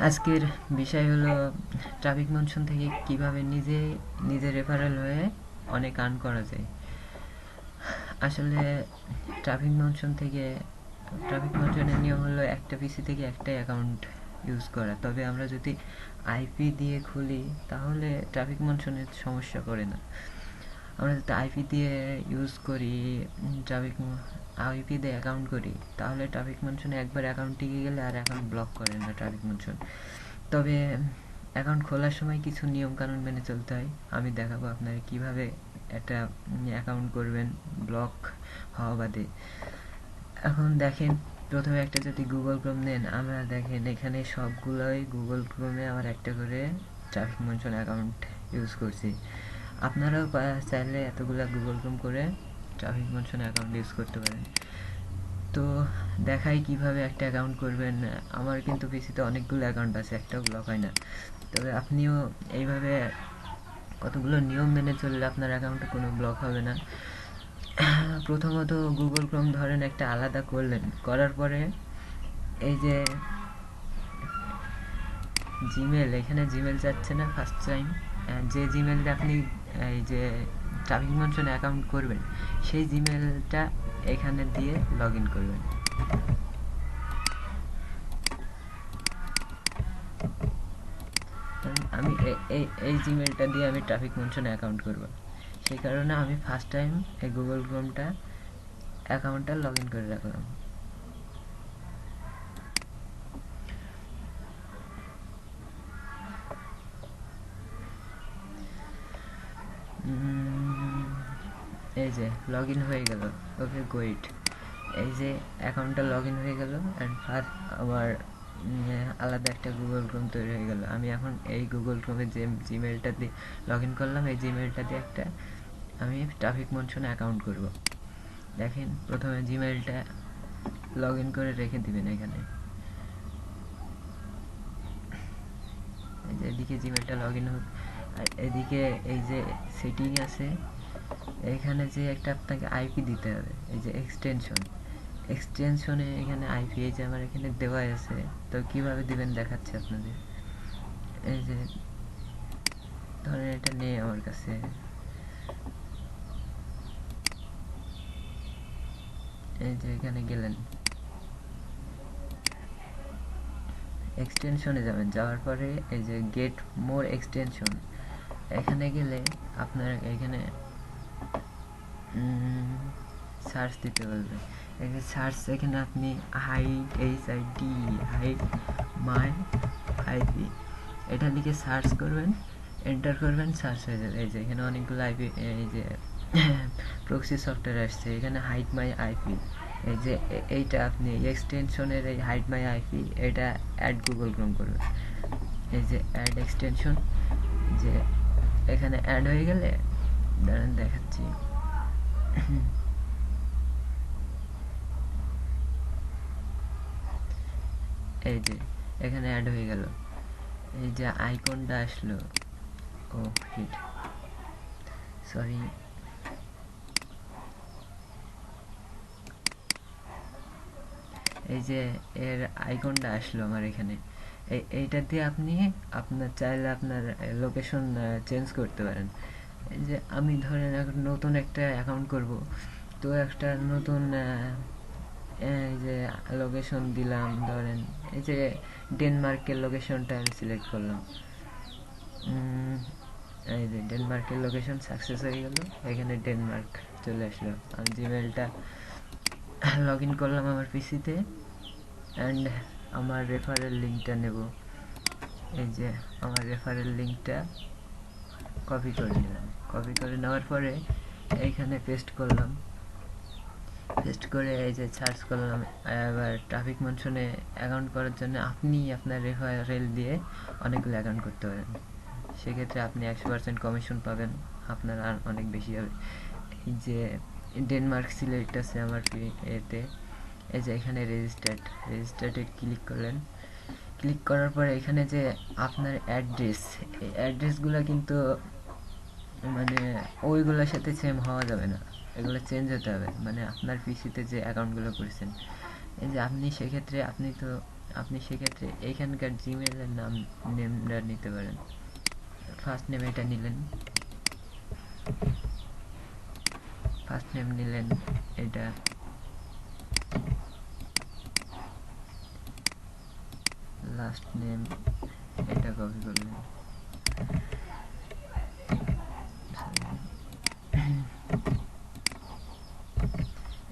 আজকের বিষয় হলো ট্রাফিক মনসুন থেকে কিভাবে নিজে রেফারেল হয়ে অনেক আর্ন করা যায়। আসলে ট্রাফিক মনসুন থেকে ট্রাফিক মনসুনের নিয়ম হলো একটা পিসি থেকে একটাই অ্যাকাউন্ট ইউজ করা। তবে আমরা যদি আইপি দিয়ে খুলি তাহলে ট্রাফিক মনসুনের সমস্যা করে না। আমরা যদি আইপি দিয়ে ইউজ করি, ট্রাফিক আইপি দিয়ে অ্যাকাউন্ট করি, তাহলে ট্রাফিক মনসুনে একবার অ্যাকাউন্ট টিকে গেলে আর অ্যাকাউন্ট ব্লক করে না ট্রাফিক মনসুন। তবে অ্যাকাউন্ট খোলার সময় কিছু নিয়ম কানুন মেনে চলতে হয়। আমি দেখাবো আপনারা কিভাবে একটা অ্যাকাউন্ট করবেন ব্লক হওয়া বাদে। এখন দেখেন, প্রথমে একটা যদি গুগল ক্রোম নেন, আমরা দেখেন এখানে সবগুলোই গুগল ক্রোমে আমার একটা করে ট্রাফিক মনসুন অ্যাকাউন্ট ইউজ করছি। আপনারাও চাইলে এতগুলো গুগল ক্রোম করে ট্রাফিক মনসুন অ্যাকাউন্ট ইউজ করতে পারেন। তো দেখাই কিভাবে একটা অ্যাকাউন্ট করবেন। আমার কিন্তু পিসিতে অনেকগুলো অ্যাকাউন্ট আছে, একটাও ব্লক হয় না। তবে আপনিও এইভাবে কতগুলো নিয়ম মেনে চললে আপনার অ্যাকাউন্টে কোনো ব্লক হবে না। প্রথমত গুগল ক্রোম ধরেন একটা আলাদা করলেন, করার পরে এই যে জিমেল, এখানে জিমেল যাচ্ছে না ফার্স্ট টাইম, যে জিমেলটা আপনি এই যে ট্রাফিক মনসুনে অ্যাকাউন্ট করবেন সেই জিমেলটা এখানে দিয়ে লগ ইন করবেন। আমি এই জিমেলটা দিয়ে আমি ট্রাফিক মনসুনে অ্যাকাউন্ট করব, সেই কারণে আমি ফার্স্ট টাইম এই গুগল ক্রোমটা অ্যাকাউন্টটা লগ ইন করে রাখলাম। এই যে লগ ইন হয়ে গেল, ওকে গোইট। এই যে অ্যাকাউন্টটা লগ ইন হয়ে গেল অ্যান্ড ফার্স্ট আমার আলাদা একটা গুগল ক্রোম তৈরি হয়ে গেল। আমি এখন এই গুগল ক্রোমে যে জিমেলটা দিয়ে লগ ইন করলাম, এই জিমেলটা দিয়ে একটা আমি ট্রাফিক মনসুনে অ্যাকাউন্ট করব। দেখেন, প্রথমে জিমেলটা লগ ইন করে রেখে দিবেন এখানে। এই যে এদিকে জিমেলটা লগ ইন হোক, আর এদিকে এই যে সেটিং আছে, এখানে যে একটা আপনাকে আইপি দিতে হবে, এই যে এক্সটেনশনে এখানে আইপি এই যে আমার এখানে দেওয়া আছে। তো কিভাবে দিবেন দেখাচ্ছে আপনাদের। এই যে ধরেন এটা নেই আমার কাছে, এই যে এখানে গেলেন, এক্সটেনশনে যাবেন, যাওয়ার পরে এই যে গেট মোর এক্সটেনশন, এখানে গেলে আপনার এখানে সার্চ দিতে বলবে। এই যে সার্চ, এখানে আপনি হাইড মাই আইপি এটা লিখে সার্চ করবেন, এন্টার করবেন, সার্চ হয়ে যাবে। এই যে এখানে অনেকগুলো আইপি, এই যে প্রক্সি সফটওয়্যার আসছে, এখানে হাইড মাই আইপি, এই যে এইটা আপনি এক্সটেনশনের এই হাইড মাই আইপি এটা অ্যাড গুগল ক্রোম করবেন। এই যে অ্যাড এক্সটেনশন, যে এখানে অ্যাড হয়ে গেলে দাঁড়ান দেখাচ্ছি। এই যে এখানে অ্যাড হয়ে গেল, এই যে আইকনটা আসলো। ও হিট, সরি। এই যে এর আইকনটা আসলো আমার এখানে, এইটা দিয়ে আপনি আপনার চাইলে আপনার লোকেশন চেঞ্জ করতে পারেন। এই যে আমি ধরেন এখন নতুন একটা অ্যাকাউন্ট করব, তো একটা নতুন এই যে লোকেশন দিলাম, ধরেন এই যে ডেনমার্কের লোকেশনটা আমি সিলেক্ট করলাম। এই যে ডেনমার্কের লোকেশন সাকসেস হয়ে গেল, এখানে ডেনমার্ক চলে আসলো। আমি জিমেলটা লগ ইন করলাম আমার পিসিতে, অ্যান্ড আমার রেফারেল লিঙ্কটা নেব। এই যে আমার রেফারেল লিঙ্কটা কপি করে নিলাম, কপি করে নেওয়ার পরে এইখানে পেস্ট করলাম, পেস্ট করে এই যে সার্চ করলাম। এবার ট্রাফিক মনসুনে অ্যাকাউন্ট করার জন্য আপনি আপনার রেফারেল দিয়ে অনেকগুলো অ্যাকাউন্ট করতে পারেন, সেক্ষেত্রে আপনি 100% কমিশন পাবেন, আপনার আর অনেক বেশি হবে। এই যে ডেনমার্ক সিলেক্ট আছে আমার এতে, এই যে এখানে রেজিস্টার্ডে ক্লিক করলেন, ক্লিক করার পরে এখানে যে আপনার অ্যাড্রেস, এই অ্যাড্রেসগুলো কিন্তু মানে ওইগুলোর সাথে সেম হওয়া যাবে না, এগুলো চেঞ্জ হতে হবে, মানে আপনার পিসিতে যে অ্যাকাউন্টগুলো করেছেন। এই যে আপনি সেক্ষেত্রে আপনি তো আপনি সেক্ষেত্রে এইখানকার জিমেলের নেমটা নিতে পারেন। ফার্স্ট নেম এটা নিলেন, ফার্স্ট নেম নিলেন, এটা লাস্ট নেম এটা কপি করলেন,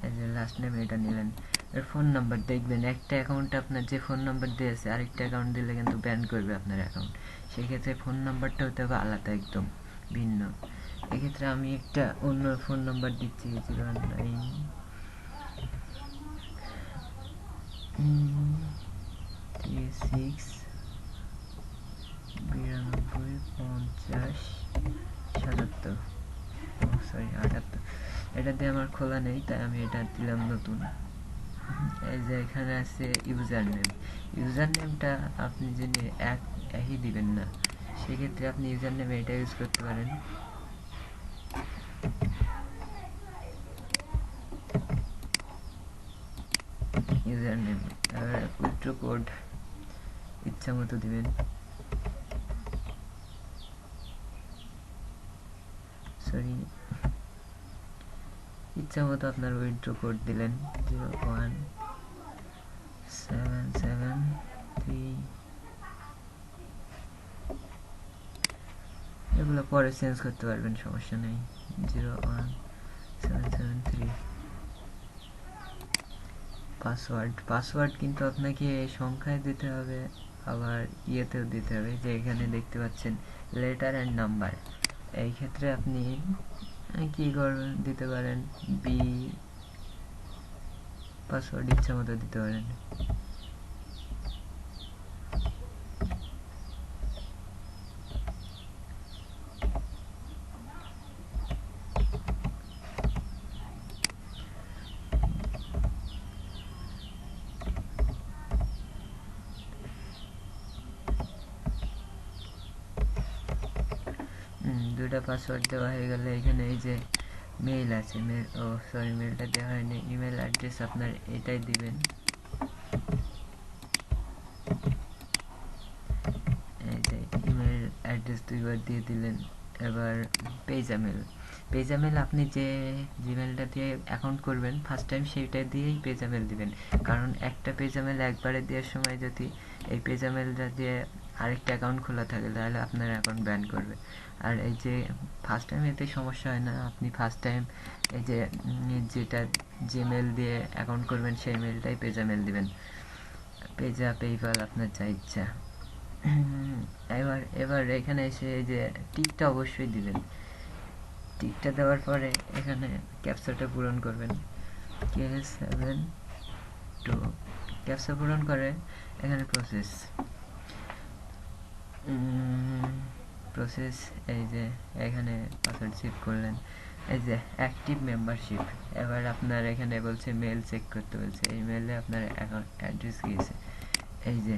এই যে লাস্ট নেম এটা নিলেন। এর ফোন নাম্বার দেখবেন, একটা অ্যাকাউন্টে আপনার যে ফোন নাম্বার দিয়েছে আরেকটা অ্যাকাউন্ট দিলে কিন্তু ব্যান করবে আপনার অ্যাকাউন্ট। সেক্ষেত্রে ফোন নাম্বারটা হতে হবে আলাদা, একদম ভিন্ন। এক্ষেত্রে আমি একটা অন্য ফোন নাম্বার দিচ্ছি, 0936925077, সরি 78। এটা দিয়ে আমার খোলা নেই, তাই আমি এটা দিলাম নতুন। এই যে এখানে আছে ইউজার নেম, ইউজার নেমটা আপনি যিনি একই দিবেন না, সেক্ষেত্রে আপনি ইউজার নেমে এটা ইউজ করতে পারেন। ইউজার নেম উইথড্র কোড ইচ্ছা মতো দিবেন, সরি ইচ্ছা মতো আপনার উইথড্র কোড দিলেন 01773, এগুলো পরে চেঞ্জ করতে পারবেন, সমস্যা নেই। 01773। পাসওয়ার্ড কিন্তু আপনাকে সংখ্যায় দিতে হবে, আবার ইয়েতেও দিতে হবে, যে এখানে দেখতে পাচ্ছেন লেটার অ্যান্ড নাম্বার। এই ক্ষেত্রে আপনি কি করবেন, দিতে পারেন বি, পাসওয়ার্ড ইচ্ছা মতো দিতে পারেন। দুইটা পাসওয়ার্ড দেওয়া হয়ে গেলে এখানে এই যে মেইল আছে, মেইলটা দেওয়া হয়নি, ইমেল অ্যাড্রেস আপনার এটাই দিবেন। এই যে ইমেল অ্যাড্রেস দুইবার দিয়ে দিলেন। এবার পেজামেল আপনি যে জিমেলটা দিয়ে অ্যাকাউন্ট করবেন ফার্স্ট টাইম সেইটা দিয়েই পেজামেল দিবেন, কারণ একটা পেজামেল একবারে দেওয়ার সময় যদি এই পেজামেলটা দিয়ে আরেকটা অ্যাকাউন্ট খোলা থাকে তাহলে আপনার অ্যাকাউন্ট ব্যান করবে। আর এই যে ফার্স্ট টাইম এতে সমস্যা হয় না, আপনি ফার্স্ট টাইম এই যে যেটা জিমেল দিয়ে অ্যাকাউন্ট করবেন সেই মেলটাই পেজামেল দিবেন, পেপাল আপনার যা ইচ্ছা। এবার এখানে এসে যে টিকটা অবশ্যই দিবেন, টিকটা দেওয়ার পরে এখানে ক্যাপচাটা পূরণ করবেন, K72 ক্যাপচা পূরণ করে এখানে প্রসেস এই যে এখানে পাসওয়ার্ড সেভ করলেন। এই যে অ্যাক্টিভ মেম্বারশিপ, এবার আপনার এখানে বলছে মেল চেক করতে বলছে, এই মেলে আপনার অ্যাকাউন্ট অ্যাড্রেস গিয়েছে। এই যে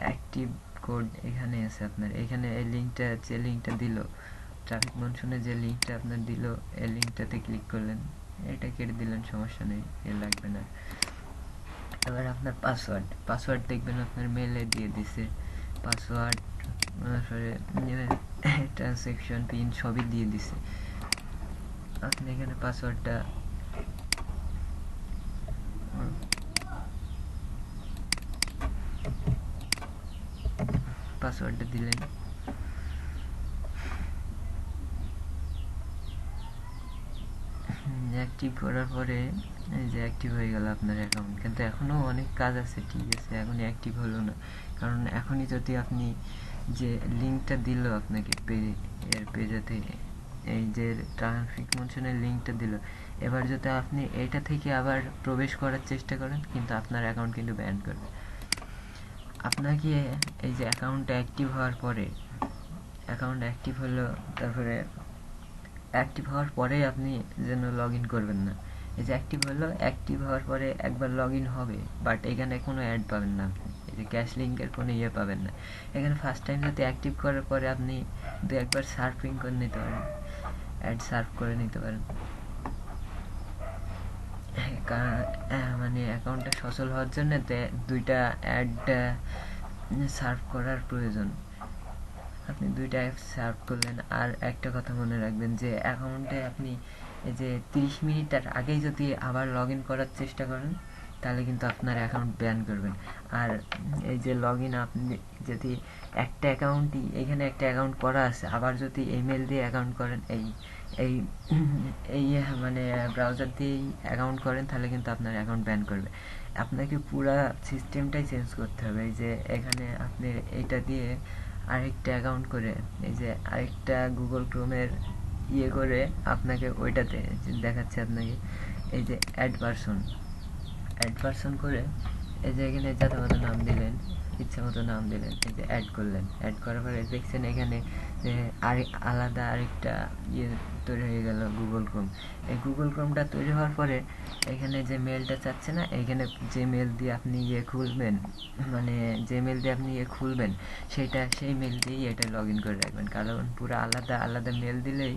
অ্যাক্টিভ কোড এখানে আছে আপনার, এখানে এই লিঙ্কটা যে লিঙ্কটা দিল ট্রাফিক মনসুনে, যে লিঙ্কটা আপনার দিল এই লিঙ্কটাতে ক্লিক করলেন, এটা কেটে দিলেন, সমস্যা নেই, এর লাগবে না। এবার আপনার পাসওয়ার্ড দেখবেন আপনার মেলে দিয়ে দিছে, পাসওয়ার্ড ট্রানজ্যাকশন পিন সবই দিয়ে দিছে। আপনি এখানে পাসওয়ার্ডটা দিলেন। অ্যাক্টিভ করার পরে এই যে অ্যাক্টিভ হয়ে গেল আপনার অ্যাকাউন্ট, কিন্তু এখনও অনেক কাজ আছে, ঠিক আছে, এখনই অ্যাক্টিভ হলো না, কারণ এখনই যদি আপনি যে লিঙ্কটা দিল আপনাকে পেজেতে, এই যে ট্রাফিক মনসুনের লিঙ্কটা দিল, এবার যদি আপনি এটা থেকে আবার প্রবেশ করার চেষ্টা করেন কিন্তু আপনার অ্যাকাউন্ট কিন্তু ব্যান করবে। আপনাকে এই যে অ্যাকাউন্ট অ্যাক্টিভ হওয়ার পরে, অ্যাকাউন্ট অ্যাক্টিভ হলো, তারপরে অ্যাক্টিভ হওয়ার পরেই আপনি যেন লগ ইন করবেন না। এই যে অ্যাক্টিভ হওয়ার পরে একবার লগ ইন হবে, বাট এখানে কোনো অ্যাড পাবেন না, আপনি এই যে ক্যাশ লিঙ্কের কোনো ইয়ে পাবেন না। এখানে ফার্স্ট টাইম যদি অ্যাক্টিভ করার পরে আপনি দু একবার সার্ফিং করে নিতে পারেন, অ্যাড সার্ফ করে নিতে পারেন। মানে অ্যাকাউন্টটা সচল হওয়ার জন্য দুইটা অ্যাড সার্ভ করার প্রয়োজন। আপনি দুইটা অ্যাপ সার্ভ করলেন। আর একটা কথা মনে রাখবেন যে অ্যাকাউন্টে আপনি এই যে 30 মিনিটের আগেই যদি আবার লগ ইন করার চেষ্টা করেন তাহলে কিন্তু আপনার অ্যাকাউন্ট ব্যান করবেন। আর এই যে লগ ইন আপনি যদি একটা অ্যাকাউন্টই এখানে একটা অ্যাকাউন্ট করা আছে আবার যদি ইমেল দিয়ে অ্যাকাউন্ট করেন এই এই এই মানে ব্রাউজার দিয়েই অ্যাকাউন্ট করেন তাহলে কিন্তু আপনার অ্যাকাউন্ট ব্যান করবে। আপনাকে পুরা সিস্টেমটাই চেঞ্জ করতে হবে। এই যে এখানে আপনি এটা দিয়ে আরেকটা অ্যাকাউন্ট করে এই যে আরেকটা গুগল ক্রোমের করে আপনাকে ওইটাতে দেখাচ্ছে আপনাকে এই যে অ্যাড পারসন করে এই যে এখানে যাতে মতো নাম দিলেন, ইচ্ছা মতো নাম দিলেন, এই যে অ্যাড করলেন। অ্যাড করার পরে দেখছেন এখানে যে আলাদা আরেকটা তৈরি হয়ে গেল গুগল ক্রোম। এই গুগল ক্রোমটা তৈরি হওয়ার পরে এখানে যে মেলটা চাচ্ছে না, এখানে যে মেল দিয়ে আপনি খুলবেন, মানে যে মেল দিয়ে আপনি খুলবেন সেই মেল দিয়েই এটা লগ ইন করে রাখবেন। কারণ পুরো আলাদা আলাদা মেল দিলেই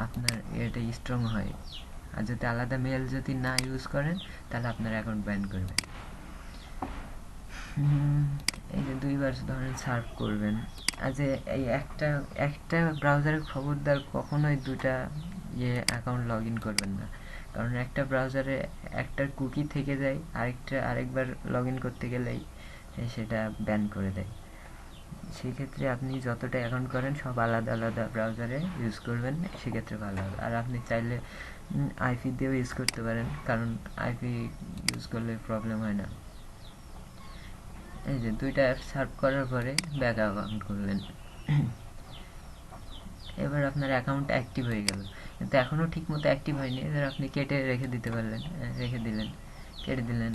আপনার এটা স্ট্রং হয়। আর যদি আলাদা মেল যদি না ইউজ করেন তাহলে আপনার অ্যাকাউন্ট ব্যান করবে। এই যে দুইবার ধরেন সার্ভ করবেন। আর যে এই একটা ব্রাউজারে খবরদার কখনোই দুটা অ্যাকাউন্ট লগ ইন করবেন না। কারণ একটা ব্রাউজারে একটা কুকি থেকে যায়, আরেকবার লগ ইন করতে গেলেই সেটা ব্যান করে দেয়। সেক্ষেত্রে আপনি যতটা অ্যাকাউন্ট করেন সব আলাদা আলাদা ব্রাউজারে ইউজ করবেন, সেক্ষেত্রে ভালো হবে। আর আপনি চাইলে আইপি দিয়েও ইউজ করতে পারেন, কারণ আইপি ইউজ করলে প্রবলেম হয় না। এই যে দুইটা অ্যাপ সার্ভ করার পরে ব্যাক অ্যাকাউন্ট করলেন। এবার আপনার অ্যাকাউন্ট অ্যাক্টিভ হয়ে গেল, কিন্তু এখনও ঠিক মতো অ্যাক্টিভ হয়নি। এবার আপনি কেটে রেখে দিলেন, কেটে দিলেন।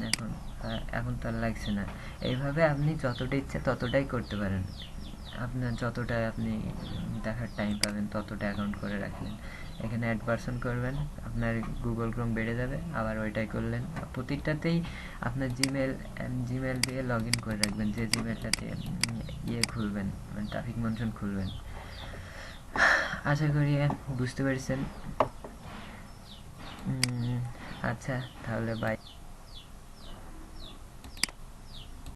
এখন তো আর লাগছে না। এইভাবে আপনি যতটা ইচ্ছা ততটাই করতে পারেন। আপনার যতটা আপনি দেখার টাইম পাবেন ততটা অ্যাকাউন্ট করে রাখলেন। এখানে অ্যাড পারসন করবেন, আপনার গুগল ক্রোম বেড়ে যাবে। আবার ওইটাই করলেন। প্রতিটাতেই আপনার জিমেল দিয়ে লগ ইন করে রাখবেন, যে জিমেলটাতে খুলবেন, মানে ট্রাফিক মনসুন খুলবেন। আশা করি বুঝতে পেরেছেন। আচ্ছা, তাহলে বাই।